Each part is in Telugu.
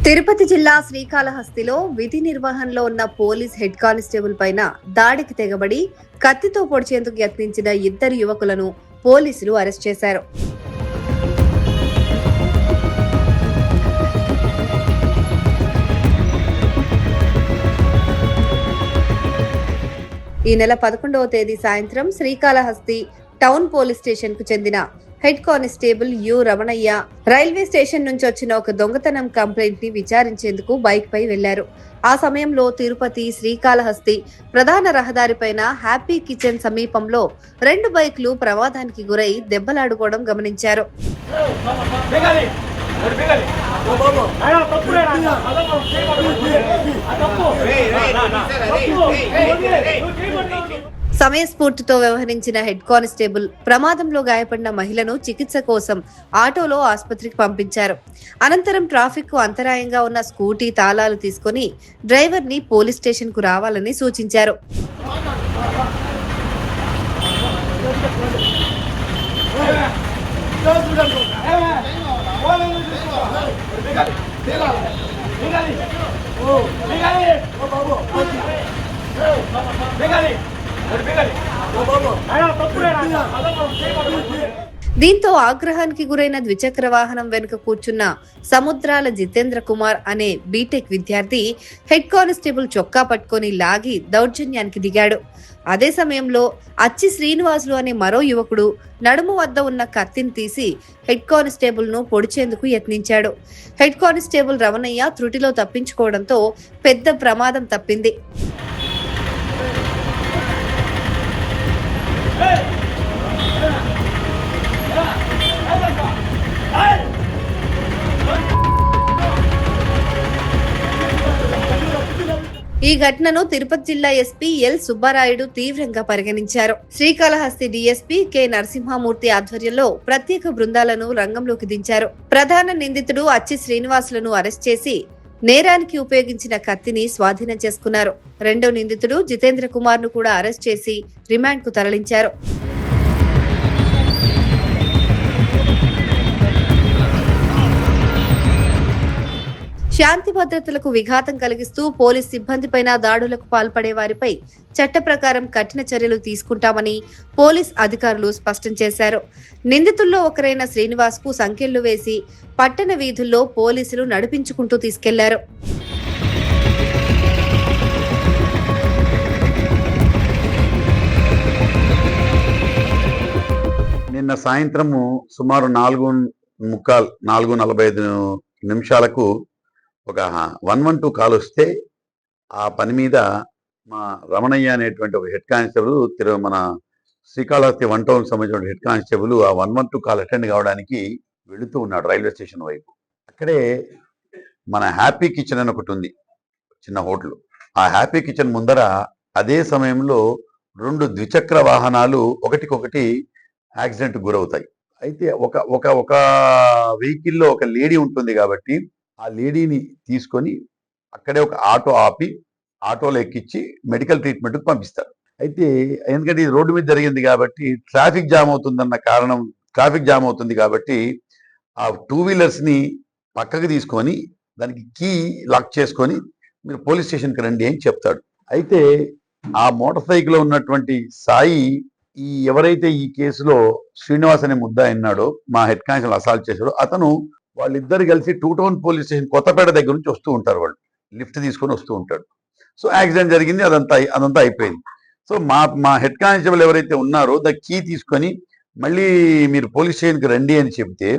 తిరుపతి జిల్లా శ్రీకాళహస్తిలో విధి నిర్వహణలో ఉన్న పోలీస్ హెడ్ కానిస్టేబుల్ పైన దాడికి తెగబడి కత్తితో పొడిచేందుకు యత్నించిన ఇద్దరు యువకులను పోలీసులు అరెస్ట్ చేశారు. ఈ నెల 11వ తేదీ సాయంత్రం శ్రీకాళహస్తి టౌన్ పోలీస్ స్టేషన్ కు చెందిన head constable U Ramanaiah railway station నుంచి వచ్చిన ఒక దొంగతనం కంప్లైంట్ ని విచారించేందుకు బైక్ పై వెళ్లారు. ఆ సమయంలో తిరుపతి శ్రీకాళహస్తి ప్రధాన రహదారిపైన హ్యాపీ కిచెన్ సమీపంలో 2 బైక్లు ప్రమాదానికి గురై దెబ్బలాడుకోవడం గమనించారు. సమయస్ఫూర్తితో వ్యవహరించిన హెడ్ కానిస్టేబుల్ ప్రమాదంలో గాయపడిన మహిళను చికిత్స కోసం ఆటోలో ఆసుపత్రికి పంపించారు. అనంతరం ట్రాఫిక్ కు అంతరాయంగా ఉన్న స్కూటీ తాళాలు తీసుకుని డ్రైవర్ ని పోలీస్ స్టేషన్ కు రావాలని సూచించారు. దీంతో ఆగ్రహానికి గురైన ద్విచక్ర వాహనం వెనుక కూర్చున్న సముద్రాల జితేంద్ర కుమార్ అనే బీటెక్ విద్యార్థి హెడ్ కానిస్టేబుల్ చొక్కా పట్టుకొని లాగి దౌర్జన్యానికి దిగాడు. అదే సమయంలో అచ్చి శ్రీనివాసులు అనే మరో యువకుడు నడుము వద్ద ఉన్న కత్తిని తీసి హెడ్ కానిస్టేబుల్ ను పొడిచేందుకు యత్నించాడు. హెడ్ కానిస్టేబుల్ రమణయ్య త్రుటిలో తప్పించుకోవడంతో పెద్ద ప్రమాదం తప్పింది. ఈ ఘటనను తిరుపతి జిల్లా ఎస్పీ ఎల్ సుబ్బారాయుడు తీవ్రంగా పరిగణించారు. శ్రీకాళహస్తి డీఎస్పీ కె నరసింహమూర్తి ఆధ్వర్యంలో ప్రత్యేక బృందాలను రంగంలోకి దించారు. ప్రధాన నిందితుడు అచ్చి శ్రీనివాసులను అరెస్ట్ చేసి నేరానికి ఉపయోగించిన కత్తిని స్వాధీనం చేసుకున్నారు. రెండో నిందితుడు జితేంద్ర కుమార్ ను కూడా అరెస్ట్ చేసి రిమాండ్ కు తరలించారు. శాంతి భద్రతలకు విఘాతం కలిగిస్తూ పోలీస్ సిబ్బందిపైన దాడులకు పాల్పడే వారిపై చట్ట ప్రకారం కఠిన చర్యలు తీసుకుంటామని పోలీస్ అధికారులు స్పష్టం చేశారు. నిందితుల్లో ఒకరైన శ్రీనివాస్ కు సంకెళ్లు వేసి పట్టణ వీధుల్లో పోలీసులు నడిపించుకుంటూ తీసుకెళ్లారు. నిన్న సాయంత్రము సుమారు 4:45 ఒక 112 కాల్ వస్తే ఆ పని మీద మా రమణయ్య అనేటువంటి ఒక హెడ్ కానిస్టేబుల్ మన శ్రీకాళహస్తి 1 టౌన్ సంబంధించిన హెడ్ కానిస్టేబుల్ ఆ 112 కాల్ అటెండ్ కావడానికి వెళుతూ ఉన్నాడు రైల్వే స్టేషన్ వైపు. అక్కడే మన హ్యాపీ కిచెన్ అని ఒకటి ఉంది, చిన్న హోటల్. ఆ హ్యాపీ కిచెన్ ముందర అదే సమయంలో 2 ద్విచక్ర వాహనాలు ఒకటికొకటి యాక్సిడెంట్ గురవుతాయి. అయితే ఒక వెహికల్లో ఒక లేడీ ఉంటుంది కాబట్టి ఆ లేడీని తీసుకొని అక్కడే ఒక ఆటో ఆపి ఆటోలో ఎక్కించి మెడికల్ ట్రీట్మెంట్కి పంపిస్తారు. అయితే ఎందుకంటే ఇది రోడ్డు మీద జరిగింది కాబట్టి ట్రాఫిక్ జామ్ అవుతుంది కాబట్టి ఆ 2 వీలర్స్ని పక్కకి తీసుకొని దానికి కీ లాక్ చేసుకొని మీరు పోలీస్ స్టేషన్కి రండి అని చెప్తాడు. అయితే ఆ మోటార్ సైకిల్లో ఉన్నటువంటి సాయి ఎవరైతే ఈ కేసులో శ్రీనివాస్ అనే ముద్దాయి ఉన్నాడో మా హెడ్ కానిస్టేబుల్ అసాల్ట్ చేశాడో అతను వాళ్ళిద్దరు కలిసి 2 టౌన్ పోలీస్ స్టేషన్ కొత్తపేట దగ్గర నుంచి వస్తూ ఉంటారు. వాళ్ళు లిఫ్ట్ తీసుకొని వస్తూ ఉంటాడు. సో యాక్సిడెంట్ జరిగింది, అదంతా అయిపోయింది. సో మా హెడ్ కానిస్టేబుల్ ఎవరైతే ఉన్నారో ద కీ తీసుకొని మళ్ళీ మీరు పోలీస్ స్టేషన్కి రండి అని చెప్తే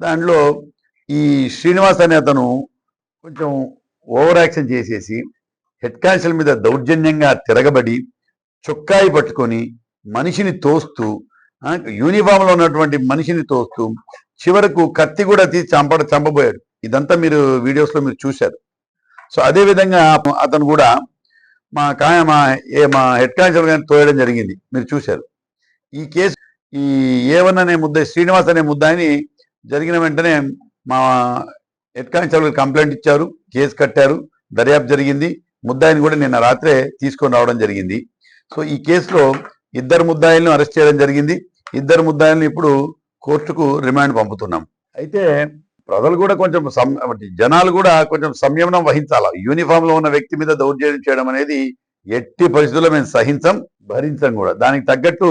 దాంట్లో ఈ శ్రీనివాస్ అనే అతను కొంచెం ఓవర్ యాక్షన్ చేసేసి హెడ్ కానిస్టేబుల్ మీద దౌర్జన్యంగా తిరగబడి చొక్కాయి పట్టుకొని మనిషిని తోస్తూ యూనిఫామ్ లో ఉన్నటువంటి మనిషిని తోస్తూ చివరకు కత్తి కూడా తీసి చంపబోయాడు. ఇదంతా మీరు వీడియోస్ లో మీరు చూశారు. సో అదే విధంగా అతను కూడా మా హెడ్ కానిస్టేబుల్ గారిని తోయడం జరిగింది, మీరు చూశారు. ఈ A1 అనే ముద్దాయి శ్రీనివాస్ అనే ముద్దాయిని జరిగిన వెంటనే మా హెడ్ కానిస్టేబుల్ కంప్లైంట్ ఇచ్చారు, కేసు కట్టారు, దర్యాప్తు జరిగింది. ముద్దాయిని కూడా నిన్న రాత్రే తీసుకొని రావడం జరిగింది. సో ఈ కేసులో 2 ముద్దాయిలను అరెస్ట్ చేయడం జరిగింది. 2 ముద్దాయిలను ఇప్పుడు కోర్టుకు రిమాండ్ పంపుతున్నాం. అయితే ప్రజలు కూడా కొంచెం జనాలు కూడా కొంచెం సంయమనం వహించాలా. యూనిఫామ్ లో ఉన్న వ్యక్తి మీద దౌర్జన్యం చేయడం అనేది ఎట్టి పరిస్థితుల్లో మేము సహించం, భరించం కూడా. దానికి తగ్గట్టు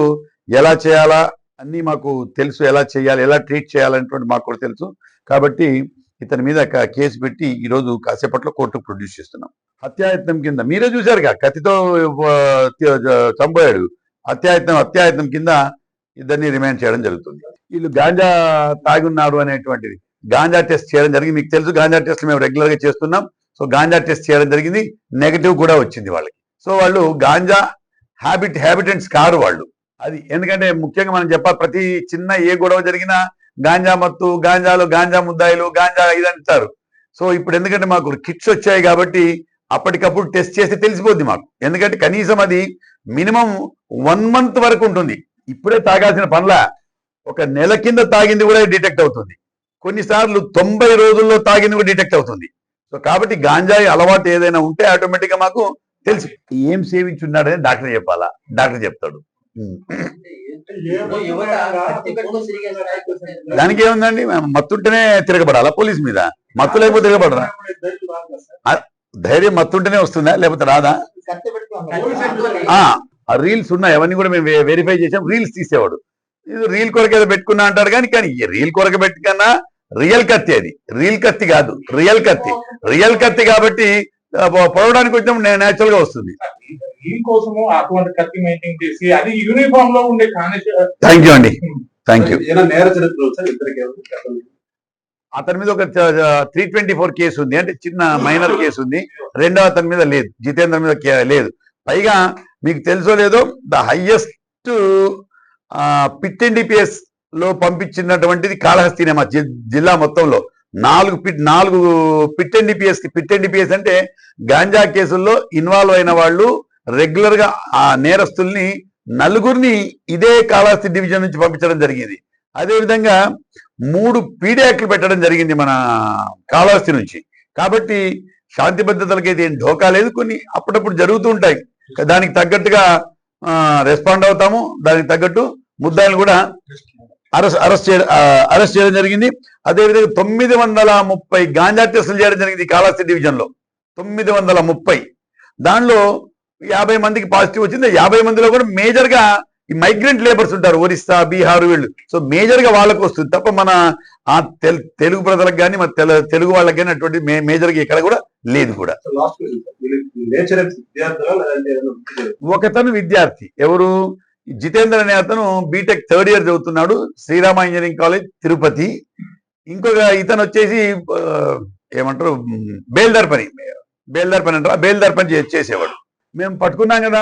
ఎలా చేయాలా అన్ని మాకు తెలుసు, ఎలా చేయాలి, ఎలా ట్రీట్ చేయాలనేటువంటి మాకు కూడా తెలుసు. కాబట్టి ఇతని మీద కేసు పెట్టి ఈరోజు కాసేపట్లో కోర్టుకు ప్రొడ్యూస్ చేస్తున్నాం. హత్యాయత్నం కింద మీరే చూశారుగా, కత్తితో చంపోయాడు. హత్యాయత్నం కింద ఇద్దరిని రిమాండ్ చేయడం జరుగుతుంది. వీళ్ళు గాంజా తాగి ఉన్నారు అనేటువంటిది గాంజా టెస్ట్ చేయడం జరిగింది. మీకు తెలుసు, గాంజా టెస్ట్ మేము రెగ్యులర్ గా చేస్తున్నాం. సో గాంజా టెస్ట్ చేయడం జరిగింది, నెగటివ్ కూడా వచ్చింది వాళ్ళకి. సో వాళ్ళు గాంజా హ్యాబిటెంట్స్ కారు వాళ్ళు. అది ఎందుకంటే ముఖ్యంగా మనం చెప్పాలి, ప్రతి చిన్న ఏ గొడవ జరిగినా గాంజా మత్తు, గాంజా ముద్దాయిలు, గాంజా ఇదంటారు. సో ఇప్పుడు ఎందుకంటే మాకు కిట్స్ వచ్చాయి కాబట్టి అప్పటికప్పుడు టెస్ట్ చేసి తెలిసిపోద్ది మాకు. ఎందుకంటే కనీసం అది మినిమం 1 month వరకు ఉంటుంది. ఇప్పుడే తాగాల్సిన పనుల 1 నెల కింద తాగింది కూడా డిటెక్ట్ అవుతుంది. కొన్నిసార్లు 90 రోజుల్లో తాగింది కూడా డిటెక్ట్ అవుతుంది. సో కాబట్టి గాంజాయి అలవాటు ఏదైనా ఉంటే ఆటోమేటిక్ గా మాకు తెలుసు. ఏం సేవించున్నాడని డాక్టర్ చెప్పాలా, డాక్టర్ చెప్తాడు. దానికి ఏముందండి, మత్తుంటేనే తిరగబడాలా పోలీస్ మీద? మత్తు లేకపోతే తిరగబడరా? ధైర్యం మత్తుంటేనే వస్తుందా, లేకపోతే రాదా? ఆ రీల్స్ ఉన్నాయి, అవన్నీ కూడా మేము వెరిఫై చేసాం. రీల్స్ తీసేవాడు, ఇది రీల్ కొరకు ఏదో పెట్టుకున్నా అంటాడు. కానీ రీల్ కొరకు పెట్టుకున్నా రియల్ కత్తి, అది రీల్ కత్తి కాదు, రియల్ కత్తి కాబట్టి పొడవడానికి కొంచెం నేచురల్ గా వస్తుంది. థ్యాంక్ యూ అండి, థ్యాంక్ యూ. అతని మీద ఒక 324 కేసు ఉంది, అంటే చిన్న మైనర్ కేసు ఉంది. రెండో అతని మీద లేదు, జితేంద్ర మీద లేదు. పైగా మీకు తెలుసో లేదో, ద హైయెస్ట్ పిట్ NDPS లో పంపించినటువంటిది కాళహస్తినే. మా జిల్లా మొత్తంలో 4 పిట్ NDPS అంటే గాంజా కేసుల్లో ఇన్వాల్వ్ అయిన వాళ్ళు రెగ్యులర్ గా ఆ నేరస్తుల్ని 4 ఇదే కాళహస్తి డివిజన్ నుంచి పంపించడం జరిగింది. అదేవిధంగా 3 పీడీ యాక్ట్లు పెట్టడం జరిగింది మన కాళహస్తి నుంచి. కాబట్టి శాంతి భద్రతలకైతే ఏం ఢోకా లేదు. కొన్ని అప్పుడప్పుడు జరుగుతూ ఉంటాయి, దానికి తగ్గట్టుగా రెస్పాండ్ అవుతాము. దానికి తగ్గట్టు ముద్దాయిలు కూడా అరెస్ట్ చేయడం జరిగింది. అదేవిధంగా 930 గాంజా టెస్టులు చేయడం జరిగింది కాళహస్తి డివిజన్ లో. 930, దానిలో 50 మందికి పాజిటివ్ వచ్చింది. 50 మందిలో కూడా మేజర్ గా ఈ మైగ్రెంట్ లేబర్స్ ఉంటారు, ఒరిస్సా, బీహార్ వీళ్ళు. సో మేజర్ గా వాళ్ళకు వస్తుంది తప్ప మన తెలుగు ప్రజలకు కానీ మన తెలుగు వాళ్ళకి కానీ అటువంటి మేజర్ గా ఇక్కడ కూడా లేదు కూడా. ఒకతను విద్యార్థి, ఎవరు, జితేంద్ర అనే అతను బీటెక్ 3rd year చదువుతున్నాడు, శ్రీరామ ఇంజనీరింగ్ కాలేజ్ తిరుపతి. ఇంకొక ఇతను వచ్చేసి ఏమంటారు, బేల్దార్ పని అంటారు, బేల్దార్ పని చేసేవాడు. మేము పట్టుకున్నాం కదా,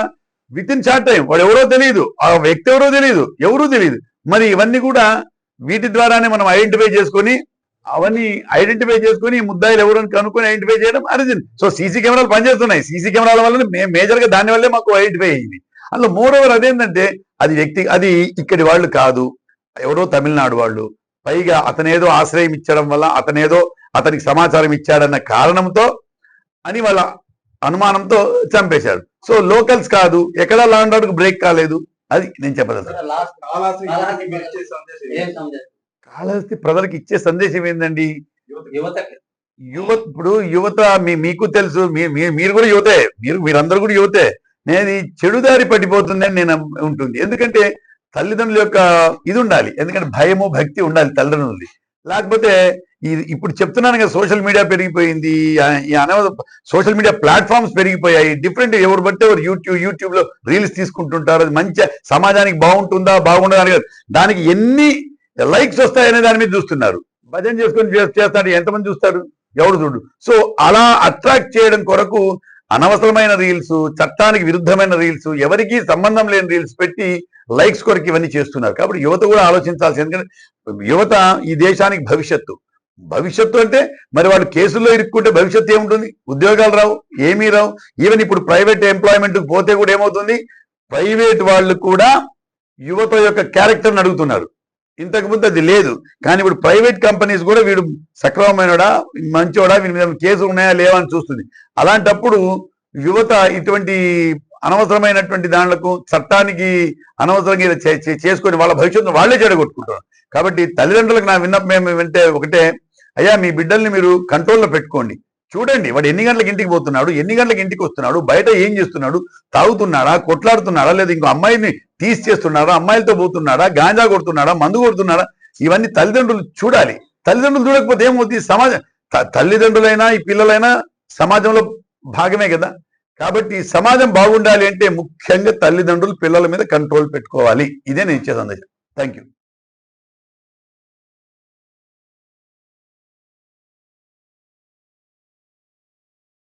విత్ ఇన్ షార్ట్ టైం. వాడు ఎవరో తెలియదు, ఆ వ్యక్తి ఎవరో తెలియదు. మరి ఇవన్నీ కూడా వీటి ద్వారానే మనం ఐడెంటిఫై చేసుకొని ముద్దాయిలు ఎవరు అని కనుక్కొని ఐడెంటిఫై చేయడం అరిజిన్. సో సీసీ కెమెరాలు పనిచేస్తున్నాయి. సీసీ కెమెరాల వల్ల మేజర్ గా దాని వల్లే మాకు ఐడెంటిఫై అయింది. అందులో మోరోవర్ అదేంటంటే అది ఇక్కడి వాళ్ళు కాదు, ఎవరో తమిళనాడు వాళ్ళు. పైగా అతనేదో ఆశ్రయం ఇచ్చడం వల్ల, అతనికి సమాచారం ఇచ్చాడన్న కారణంతో అని వాళ్ళ అనుమానంతో చంపేశాడు. సో లోకల్స్ కాదు, ఎక్కడ లా అండ్ ఆర్డర్ బ్రేక్ కాలేదు. అది నేను చెప్పదలుచుకున్నాను. కాళహస్తి ప్రజలకు ఇచ్చే సందేశం ఏంటండి? ఇప్పుడు యువత మీకు తెలుసు, మీరు కూడా యువతే, మీరందరూ కూడా యువతే. నేను ఈ చెడుదారి పడిపోతుందని నేను ఉంటుంది. ఎందుకంటే తల్లిదండ్రుల యొక్క ఇది ఉండాలి, ఎందుకంటే భయము భక్తి ఉండాలి తల్లిదండ్రులది. లేకపోతే ఇప్పుడు చెప్తున్నాను కదా, సోషల్ మీడియా పెరిగిపోయింది, సోషల్ మీడియా ప్లాట్ఫామ్స్ పెరిగిపోయాయి. డిఫరెంట్, ఎవరు బట్టి ఎవరు యూట్యూబ్ లో రీల్స్ తీసుకుంటుంటారు. అది మంచి సమాజానికి బాగుంటుందా బాగుండదా అని కాదు, దానికి ఎన్ని లైక్స్ వస్తాయనే దాని మీద చూస్తున్నారు. భజన చేసుకొని చేస్తాడు, ఎంతమంది చూస్తారు? ఎవరు చూడు. సో అలా అట్రాక్ట్ చేయడం కొరకు అనవసరమైన రీల్స్, చట్టానికి విరుద్ధమైన రీల్స్, ఎవరికి సంబంధం లేని రీల్స్ పెట్టి లైక్స్ కొరకు ఇవన్నీ చేస్తున్నారు. కాబట్టి యువత కూడా ఆలోచించాల్సి, ఎందుకంటే యువత ఈ దేశానికి భవిష్యత్తు అంటే మరి వాళ్ళు కేసుల్లో ఇరుక్కుంటే భవిష్యత్తు ఏముంటుంది? ఉద్యోగాలు రావు, ఏమీ రావు. ఈవెన్ ఇప్పుడు ప్రైవేట్ ఎంప్లాయ్మెంట్ పోతే కూడా ఏమవుతుంది, ప్రైవేట్ వాళ్ళు కూడా యువత యొక్క క్యారెక్టర్ని అడుగుతున్నారు. ఇంతకు ముందు అది లేదు. కానీ ఇప్పుడు ప్రైవేట్ కంపెనీస్ కూడా వీడు సక్రమమైనడా, మంచోడా, వీని మీద కేసులు ఉన్నాయా లేవా అని చూస్తుంది. అలాంటప్పుడు యువత ఇటువంటి అనవసరమైనటువంటి దానిలకు చట్టానికి అనవసరంగా ఇలా చేసుకొని వాళ్ళ భవిష్యత్తును వాళ్ళే చెడగొట్టుకుంటున్నారు. కాబట్టి తల్లిదండ్రులకు నా విన్నపం ఏమంటే ఒకటే, అయ్యా మీ బిడ్డల్ని మీరు కంట్రోల్లో పెట్టుకోండి. చూడండి వాడు ఎన్ని గంటలకు ఇంటికి పోతున్నాడు, ఎన్ని గంటలకు ఇంటికి వస్తున్నాడు, బయట ఏం చేస్తున్నాడు, తాగుతున్నాడా, కొట్లాడుతున్నాడా, లేదా ఇంకో అమ్మాయిని తీసి చేస్తున్నాడా, అమ్మాయిలతో పోతున్నాడా, గాంజా కొడుతున్నాడా, మందు కొడుతున్నాడా, ఇవన్నీ తల్లిదండ్రులు చూడాలి. తల్లిదండ్రులు చూడకపోతే ఏమవుతుంది? సమాజం తల్లిదండ్రులైనా ఈ పిల్లలైనా సమాజంలో భాగమే కదా. కాబట్టి సమాజం బాగుండాలి అంటే ముఖ్యంగా తల్లిదండ్రులు పిల్లల మీద కంట్రోల్ పెట్టుకోవాలి. ఇదే నేను ఇచ్చే సందేశం. Thank you.